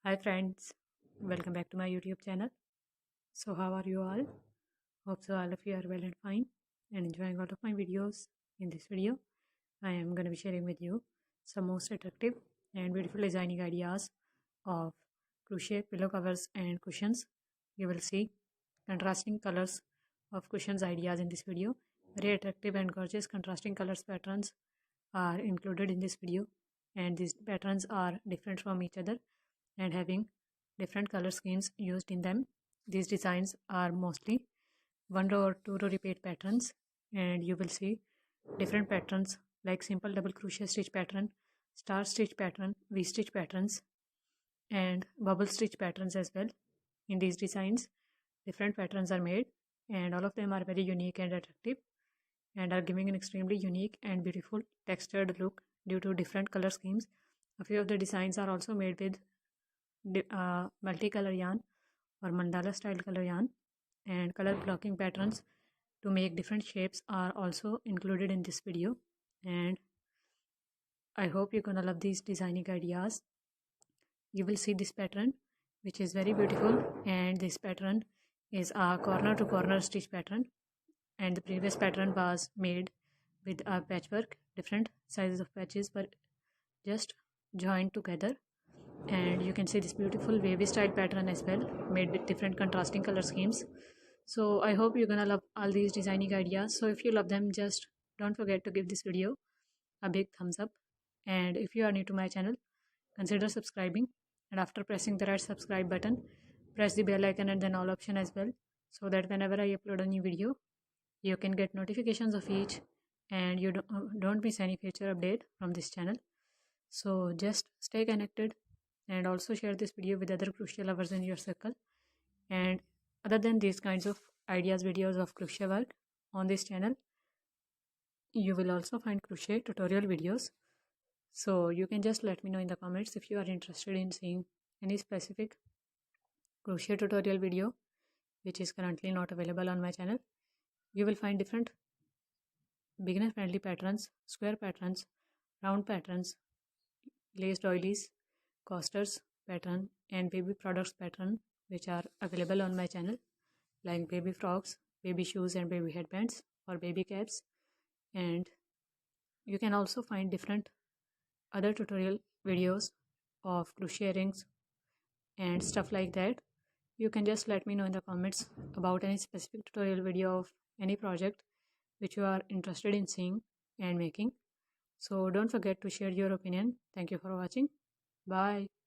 Hi friends, welcome back to my YouTube channel. So how are you all? Hope so all of you are well and fine and enjoying all of my videos. In this video, I am going to be sharing with you some most attractive and beautiful designing ideas of crochet pillow covers and cushions. You will see contrasting colors of cushions ideas in this video. Very attractive and gorgeous contrasting colors patterns are included in this video, and these patterns are different from each other and having different color schemes used in them. These designs are mostly one row or two row repeat patterns, and you will see different patterns like simple double crochet stitch pattern, star stitch pattern, V stitch patterns, and bubble stitch patterns as well. In these designs, different patterns are made, and all of them are very unique and attractive and are giving an extremely unique and beautiful textured look due to different color schemes. A few of the designs are also made with multicolor yarn or mandala style color yarn, and color blocking patterns to make different shapes are also included in this video. And I hope you're gonna love these designing ideas. You will see this pattern, which is very beautiful, and this pattern is a corner to corner stitch pattern, and the previous pattern was made with a patchwork. Different sizes of patches were just joined together, and you can see this beautiful wavy style pattern as well, made with different contrasting color schemes. So I hope you're gonna love all these designing ideas. So if you love them, just don't forget to give this video a big thumbs up, and if you are new to my channel, consider subscribing, and after pressing the red subscribe button, press the bell icon and then all option as well, so that whenever I upload a new video, you can get notifications of each, and you don't miss any future update from this channel. So just stay connected, and also share this video with other crochet lovers in your circle. And other than these kinds of ideas videos of crochet work on this channel, you will also find crochet tutorial videos. So you can just let me know in the comments if you are interested in seeing any specific crochet tutorial video which is currently not available on my channel. You will find different beginner friendly patterns, square patterns, round patterns, lace doilies, coasters pattern, and baby products pattern which are available on my channel, like baby frocks, baby shoes, and baby headbands or baby caps. And you can also find different other tutorial videos of crochet rings and stuff like that. You can just let me know in the comments about any specific tutorial video of any project which you are interested in seeing and making. So don't forget to share your opinion. Thank you for watching. Bye.